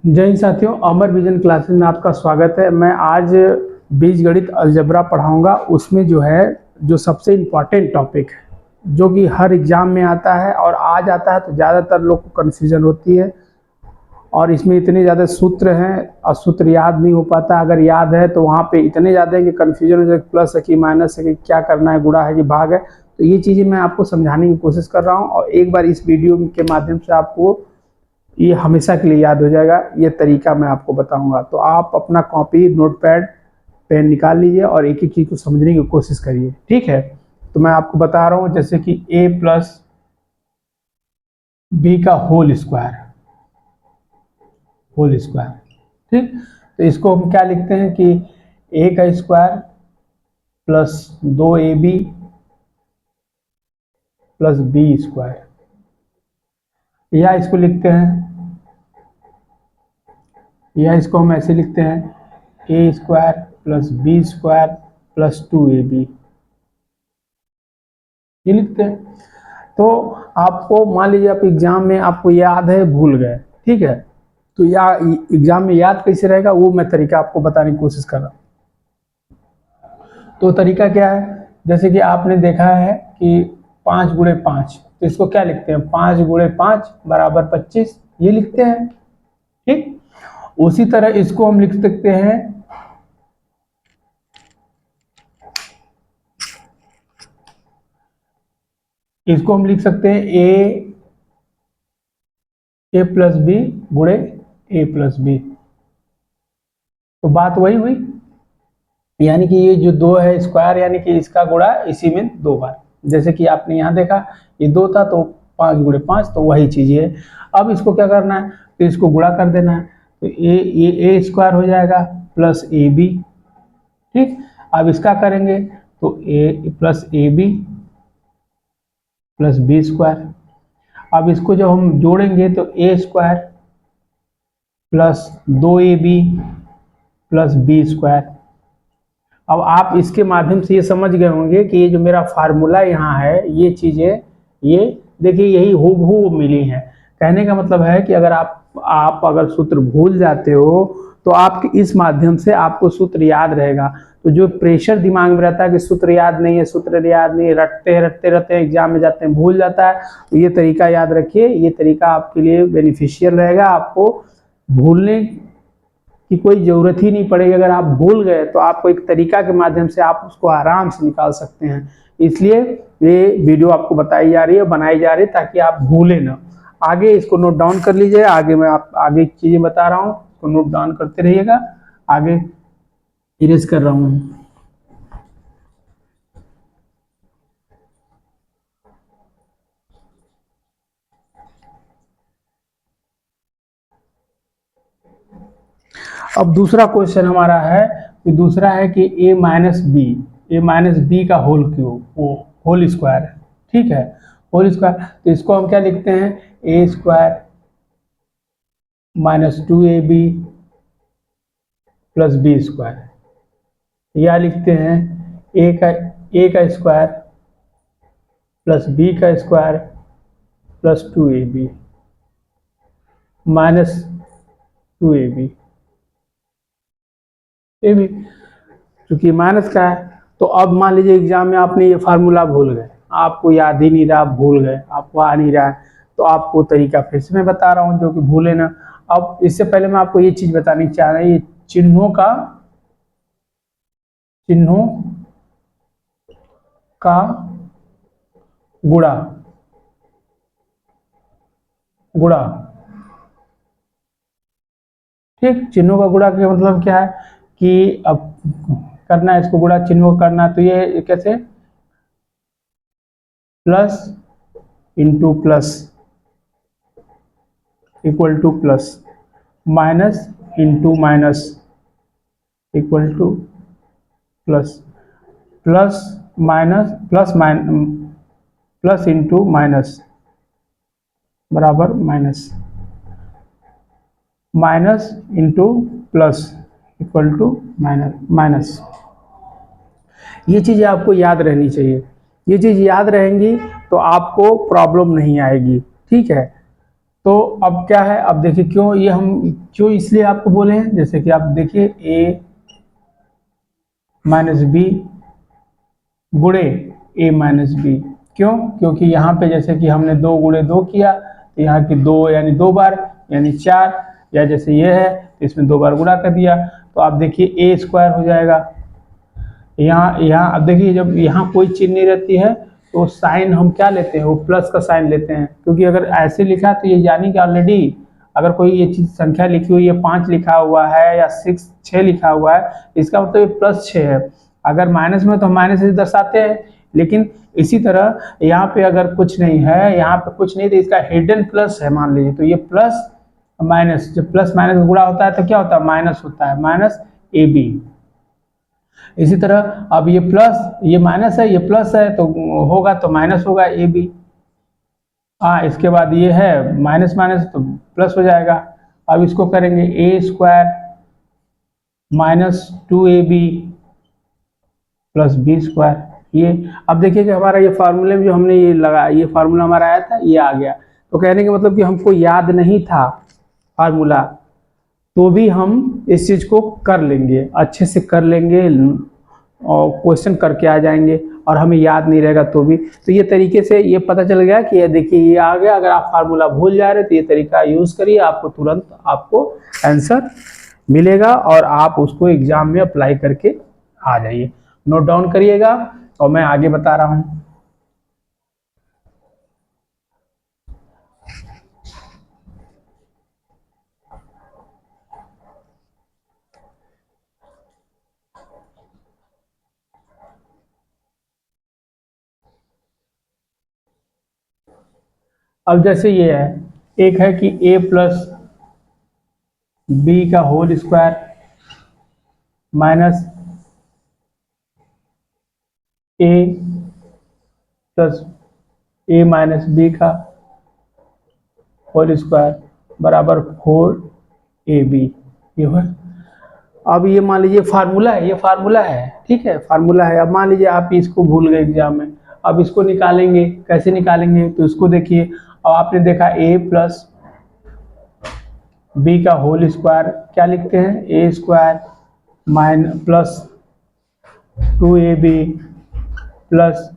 जय हिंद साथियों, अमर vision classes में आपका स्वागत है। मैं आज बीजगणित अलजेब्रा पढ़ाऊंगा। उसमें जो सबसे इम्पॉर्टेंट टॉपिक है जो कि हर एग्जाम में आता है और आ जाता है तो ज़्यादातर लोग को कन्फ्यूजन होती है। और इसमें इतने ज़्यादा सूत्र हैं और सूत्र याद नहीं हो पाता। अगर याद है तो वहाँ पे इतने ज़्यादा है कि कन्फ्यूजन हो जाए, प्लस है कि माइनस है कि क्या करना है, गुणा है कि भाग है। तो ये चीज़ें मैं आपको समझाने की कोशिश कर रहा हूँ और एक बार इस वीडियो के माध्यम से आपको ये हमेशा के लिए याद हो जाएगा। ये तरीका मैं आपको बताऊंगा, तो आप अपना कॉपी, नोटपैड, पेन निकाल लीजिए और एक एक चीज को समझने की कोशिश करिए। ठीक है, तो मैं आपको बता रहा हूं, जैसे कि a प्लस बी का होल स्क्वायर। ठीक, तो इसको हम क्या लिखते हैं कि a का square plus 2ab plus B square, या इसको लिखते हैं, या इसको हम ऐसे लिखते हैं A square plus B square plus 2ab, ये लिखते हैं। तो आपको मान लीजिए आप एग्जाम में आपको याद है, भूल गए, ठीक है, तो या एग्जाम में याद कैसे रहेगा वो मैं तरीका आपको बताने की कोशिश कर रहा हूँ। तो तरीका क्या है, जैसे कि आपने देखा है कि 5 गुणे 5, तो इसको क्या लिखते हैं, 5 गुणे 5 बराबर 25, ये लिखते हैं। ठीक, उसी तरह इसको हम लिख सकते हैं इसको हम लिख सकते हैं ए प्लस बी गुणे ए प्लस बी। तो बात वही हुई, यानी कि ये जो 2 है स्क्वायर, यानी कि इसका गुणा इसी में 2 बार। जैसे कि आपने यहाँ देखा ये 2 था तो 5 गुणे 5, तो वही चीज है। अब इसको क्या करना है, तो इसको गुणा कर देना है, तो ए स्क्वायर हो जाएगा प्लस ए बी। ठीक, अब इसका करेंगे तो A plus A B plus B square. अब इसको जब हम जोड़ेंगे तो A square plus 2ab plus B square. अब आप इसके माध्यम से ये समझ गए होंगे कि ये जो मेरा फार्मूला यहाँ है, ये चीज़ें, ये देखिए यही हूबहू मिली हैं। कहने का मतलब है कि अगर आप अगर सूत्र भूल जाते हो तो आपके इस माध्यम से आपको सूत्र याद रहेगा। तो जो प्रेशर दिमाग में रहता है कि सूत्र याद नहीं है, सूत्र याद नहीं है, रटते एग्जाम में जाते हैं, भूल जाता है, तो ये तरीका याद रखिए। ये तरीका आपके लिए बेनिफिशियल रहेगा, आपको भूलने की कोई ज़रूरत ही नहीं पड़ेगी। अगर आप भूल गए तो आपको एक तरीका के माध्यम से आप उसको आराम से निकाल सकते हैं। इसलिए ये वीडियो आपको बताई जा रही है, बनाई जा रही है ताकि आप भूलें ना। आगे इसको नोट डाउन कर लीजिए, आगे मैं आप आगे चीज़ें बता रहा हूँ, तो नोट डाउन करते रहिएगा। आगे इरेज कर रहा हूँ। अब दूसरा क्वेश्चन हमारा है, कि दूसरा है कि ए माइनस बी का होल स्क्वायर है। ठीक है, होल स्क्वायर, तो इसको हम क्या लिखते हैं, A square minus 2ab plus B square, या लिखते हैं ए का स्क्वायर प्लस बी का square plus 2ab minus 2ab। A भी चूंकि माइनस का है, तो अब मान लीजिए एग्जाम में आपने ये फार्मूला भूल गए, आपको याद ही नहीं रहा, भूल गए, आपको आ नहीं रहा है, तो आपको तरीका फिर से मैं बता रहा हूँ जो कि भूले ना। अब इससे पहले मैं आपको ये चीज बतानी चाह रहा हूँ, ये चिन्हों का गुणा ठीक, चिन्हों का गुणा का मतलब क्या है कि अब करना है इसको गुणा, चिन्हों को करना, तो ये कैसे, plus into plus equal to plus, minus into minus equal to plus, plus minus plus into minus बराबर minus, minus into plus equal to minus. ये चीज़ें आपको याद रहनी चाहिए। ये चीज़ याद रहेंगी तो आपको प्रॉब्लम नहीं आएगी। ठीक है, तो अब क्या है, अब देखिए क्यों ये हम क्यों इसलिए आपको बोले हैं, जैसे कि आप देखिए a माइनस बी गुणे a माइनस बी। क्यों? क्योंकि यहाँ पे जैसे कि हमने 2 गुणे 2 किया तो यहाँ की 2 यानी 2 बार यानी 4, या जैसे ये है तो इसमें 2 बार गुणा कर दिया तो आप देखिए a स्क्वायर हो जाएगा। यहाँ यहाँ अब देखिए जब यहाँ कोई चीज नहीं रहती है तो साइन हम क्या लेते हैं, वो प्लस का साइन लेते हैं, क्योंकि अगर ऐसे लिखा तो ये यानी कि ऑलरेडी अगर कोई ये चीज संख्या लिखी हुई है 5 लिखा हुआ है या 6 लिखा हुआ है, इसका मतलब ये +6 है। अगर माइनस में तो हम माइनस से दर्शाते हैं, लेकिन इसी तरह यहाँ पे अगर कुछ नहीं है, यहाँ पे कुछ नहीं तो इसका हिडन प्लस है मान लीजिए, तो ये प्लस माइनस, जब प्लस माइनस गुणा होता है तो क्या होता है, माइनस होता है, माइनस AB। इसी तरह अब ये प्लस ये माइनस है, ये प्लस है तो होगा तो माइनस होगा AB। हाँ, इसके बाद ये है माइनस माइनस तो प्लस हो जाएगा। अब इसको करेंगे a square minus 2AB plus B square. ये अब देखिए कि हमारा ये फार्मूले में जो हमने ये लगा, ये फार्मूला हमारा आया था, ये आ गया। तो कहने का मतलब कि हमको याद नहीं था फार्मूला, तो भी हम इस चीज़ को कर लेंगे, अच्छे से कर लेंगे और क्वेश्चन करके आ जाएंगे, और हमें याद नहीं रहेगा तो भी। तो ये तरीके से ये पता चल गया कि ये देखिए ये आ गया। अगर आप फार्मूला भूल जा रहे तो ये तरीका यूज़ करिए, आपको तुरंत आपको आंसर मिलेगा और आप उसको एग्जाम में अप्लाई करके आ जाइए। नोट डाउन करिएगा और मैं आगे बता रहा हूँ। अब जैसे ये है, एक है कि a प्लस बी का whole square minus a plus a minus B का होल स्क्वायर बराबर 4AB। ये है। अब ये मान लीजिए फार्मूला है, ये फार्मूला है, ठीक है, फार्मूला है। अब मान लीजिए आप इसको भूल गए एग्जाम में, अब इसको निकालेंगे, कैसे निकालेंगे तो इसको देखिए। अब आपने देखा a प्लस बी का होल स्क्वायर क्या लिखते हैं, a square plus 2AB plus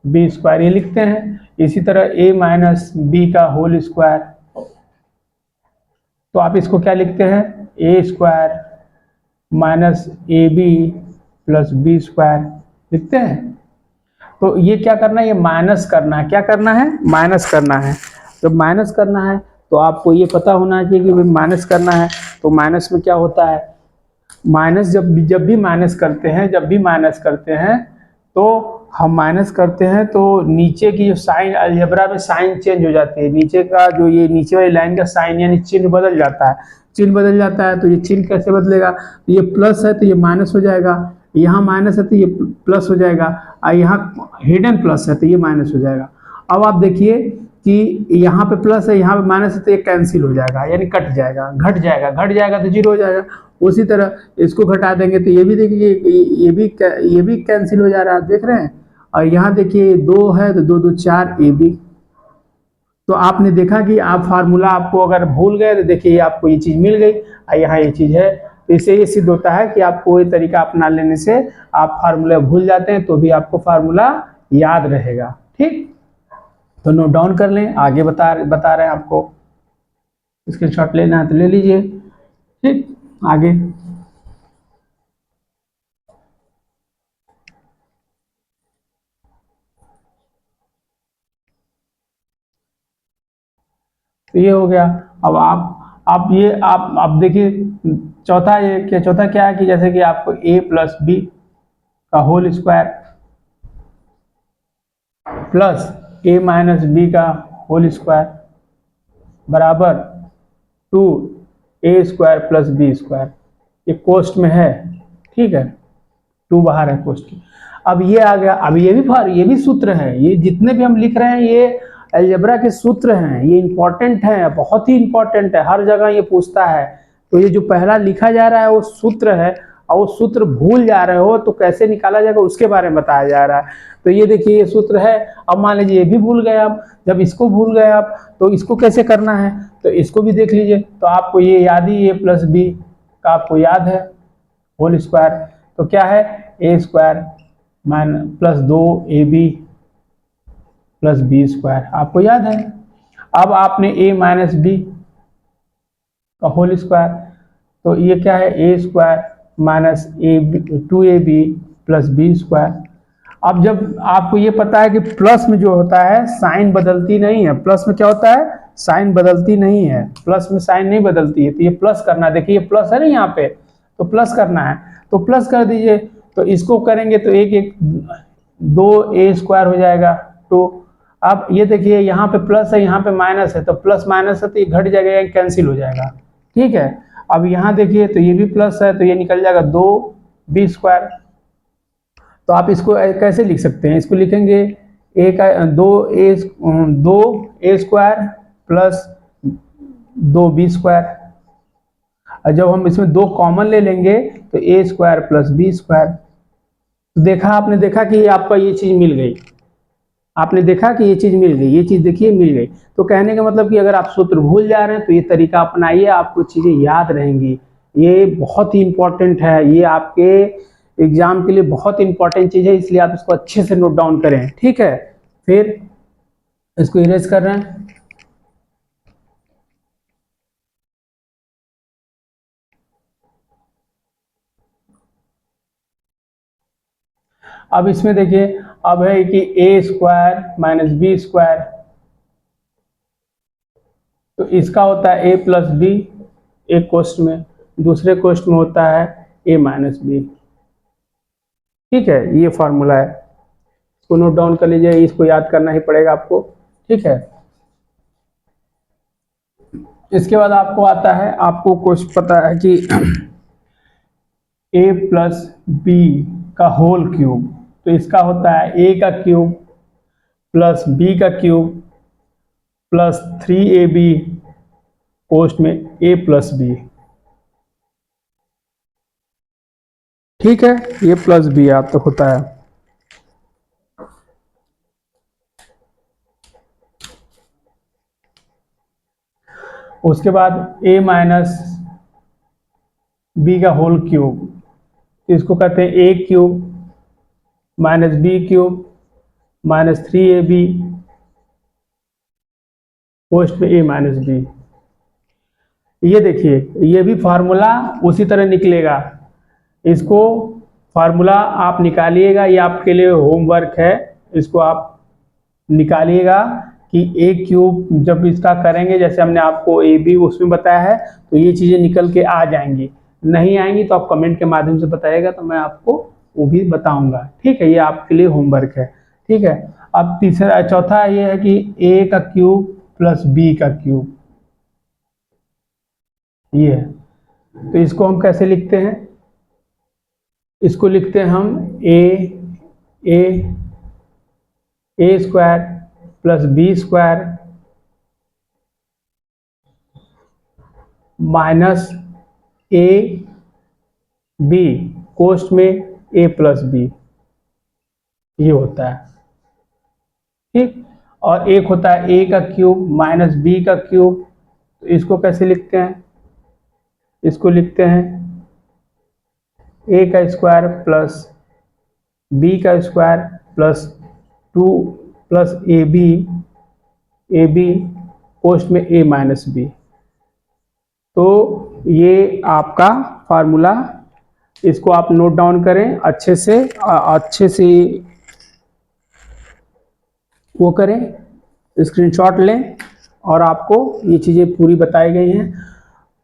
B square, ये लिखते हैं। इसी तरह a माइनस बी का होल स्क्वायर, तो आप इसको क्या लिखते हैं, a square minus AB plus B square लिखते हैं। तो ये क्या करना है, ये माइनस करना है। क्या करना है, माइनस करना है। जब माइनस करना है तो आपको ये पता होना चाहिए कि माइनस करना है। तो माइनस में क्या होता है, माइनस जब भी माइनस करते हैं, जब भी माइनस करते हैं तो हम माइनस करते हैं तो नीचे की जो साइन, अलजेब्रा में साइन चेंज हो जाती है, नीचे का जो ये नीचे वाली लाइन का साइन यानी चिन्ह बदल जाता है। चिन्ह बदल जाता है तो ये चिन्ह कैसे बदलेगा, तो ये प्लस है तो ये माइनस हो जाएगा, यहाँ माइनस है तो ये प्लस हो जाएगा, और यहाँ हिडन प्लस है तो ये माइनस हो जाएगा। अब आप देखिए कि यहाँ पे प्लस है, यहाँ पे माइनस है तो ये कैंसिल हो जाएगा, यानी कट जाएगा, घट जाएगा, घट जाएगा तो जीरो हो जाएगा। उसी तरह इसको घटा देंगे तो ये भी देखिए ये भी कैंसिल हो जा रहा है, देख रहे हैं। और यहाँ देखिए 2 है तो 2 2 4 AB। तो आपने देखा कि आप फार्मूला आपको अगर भूल गए तो देखिए आपको ये चीज़ मिल गई और यहाँ ये चीज़ है। तो इससे ये सिद्ध होता है कि आप कोई तरीका अपना लेने से आप फार्मूला भूल जाते हैं तो भी आपको फार्मूला याद रहेगा, ठीक। तो नोट डाउन कर लें, आगे बता रहे हैं आपको। स्क्रीनशॉट लेना है तो ले लीजिए, ठीक। आगे तो ये हो गया। अब आप ये आप देखिए चौथा, चौथा क्या है कि जैसे कि आपको a प्लस बी का whole square plus a minus B का होल स्क्वायर बराबर 2a square plus B square, ये कोष्ठ में है, ठीक है, 2 बाहर है कोष्ठ की। अब ये आ गया। अब ये भी सूत्र है, ये जितने भी हम लिख रहे हैं ये अलजेब्रा के सूत्र हैं, ये इंपॉर्टेंट है, बहुत ही इंपॉर्टेंट है, हर जगह ये पूछता है। तो ये जो पहला लिखा जा रहा है वो सूत्र है, और वो सूत्र भूल जा रहे हो तो कैसे निकाला जाएगा उसके बारे में बताया जा रहा है। तो ये देखिए ये सूत्र है। अब मान लीजिए ये भी भूल गए आप, जब इसको भूल गए आप तो इसको कैसे करना है, तो इसको भी देख लीजिए। तो आपको ये याद ही a प्लस बी का आपको याद है होल स्क्वायर, तो क्या है A square plus 2ab plus B square, आपको याद है। अब आपने a माइनस बी का होल स्क्वायर, तो ये क्या है A square minus 2ab plus B square. अब जब आपको ये पता है कि प्लस में जो होता है साइन बदलती नहीं है, प्लस में क्या होता है साइन बदलती नहीं है, प्लस में साइन नहीं बदलती है, तो ये प्लस करना है। देखिए ये प्लस है ना यहाँ पे, तो प्लस करना है, तो प्लस कर दीजिए। तो इसको करेंगे तो एक एक 2a स्क्वायर हो जाएगा 2। अब ये देखिए यहाँ पे प्लस है यहाँ पे माइनस है, तो प्लस माइनस है तो ये घट जाएगा, ये कैंसिल हो जाएगा, ठीक है। अब यहाँ देखिए तो ये भी प्लस है तो ये निकल जाएगा 2b स्क्वायर। तो आप इसको कैसे लिख सकते हैं, इसको लिखेंगे ए का 2a square plus 2b square. और जब हम इसमें 2 कॉमन ले लेंगे तो a square plus B square. तो देखा आपने देखा कि आपका ये चीज मिल गई, आपने देखा कि ये चीज मिल गई, ये चीज देखिए मिल गई। तो कहने का मतलब कि अगर आप सूत्र भूल जा रहे हैं तो ये तरीका अपनाइए, आपको चीजें याद रहेंगी। ये बहुत ही इंपॉर्टेंट है, ये आपके एग्जाम के लिए बहुत इंपॉर्टेंट चीज है, इसलिए आप इसको अच्छे से नोट डाउन करें, ठीक है। फिर इसको इरेज कर रहे हैं। अब इसमें देखिए अब है कि ए स्क्वायर माइनस बी स्क्वायर, तो इसका होता है a प्लस बी एक क्वेश्चन में, दूसरे क्वेश्चन में होता है a माइनस बी, ठीक है। ये फॉर्मूला है, इसको नोट डाउन कर लीजिए, इसको याद करना ही पड़ेगा आपको, ठीक है। इसके बाद आपको आता है, आपको कुछ पता है कि a प्लस बी का होल क्यूब, तो इसका होता है a का क्यूब प्लस b का क्यूब प्लस 3ab पोस्ट में a प्लस बी, ठीक है। ये प्लस बी आप तो होता है। उसके बाद a माइनस बी का होल क्यूब, तो इसको कहते हैं a cube minus B cube minus 3ab पोस्ट में a माइनस बी। ये देखिए ये भी फार्मूला उसी तरह निकलेगा, इसको फार्मूला आप निकालिएगा, ये आपके लिए होमवर्क है, इसको आप निकालिएगा कि ए क्यूब जब इसका करेंगे जैसे हमने आपको ए बी उसमें बताया है तो ये चीज़ें निकल के आ जाएंगी, नहीं आएंगी तो आप कमेंट के माध्यम से बताइएगा तो मैं आपको वो भी बताऊंगा, ठीक है। ये आपके लिए होमवर्क है, ठीक है। अब तीसरा चौथा ये है कि ए का क्यूब प्लस बी का क्यूब, ये है। तो इसको हम कैसे लिखते हैं, इसको लिखते हैं हम A square plus B square minus A B कोष्ठ में ए प्लस बी, ये होता है, ठीक। और एक होता है ए का क्यूब माइनस बी का क्यूब, तो इसको कैसे लिखते हैं, इसको लिखते हैं ए का स्क्वायर प्लस बी का square plus 2 plus A B पोस्ट में ए माइनस बी। तो ये आपका फार्मूला, इसको आप नोट डाउन करें अच्छे से वो करें, स्क्रीनशॉट लें, और आपको ये चीज़ें पूरी बताई गई हैं।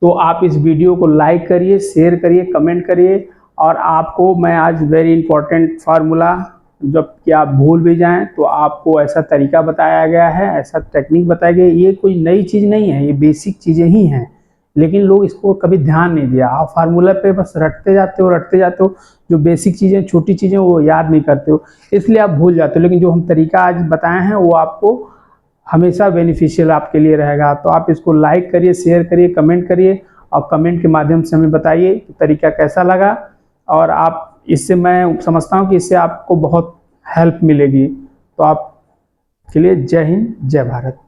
तो आप इस वीडियो को लाइक करिए, शेयर करिए, कमेंट करिए, और आपको मैं आज वेरी इंपॉर्टेंट फार्मूला जब कि आप भूल भी जाएं तो आपको ऐसा तरीका बताया गया है, ऐसा टेक्निक बताया गया है। ये कोई नई चीज़ नहीं है, ये बेसिक चीज़ें ही हैं, लेकिन लोग इसको कभी ध्यान नहीं दिया। आप फार्मूला पे बस रटते जाते हो, जो बेसिक चीज़ें छोटी चीज़ें वो याद नहीं करते हो, इसलिए आप भूल जाते हो। लेकिन जो हम तरीका आज बताए हैं वो आपको हमेशा बेनिफिशियल आपके लिए रहेगा। तो आप इसको लाइक करिए, शेयर करिए, कमेंट करिए, और कमेंट के माध्यम से हमें बताइए तरीका कैसा लगा। और आप इससे, मैं समझता हूँ कि इससे आपको बहुत हेल्प मिलेगी। तो आप के लिए जय हिंद, जय भारत।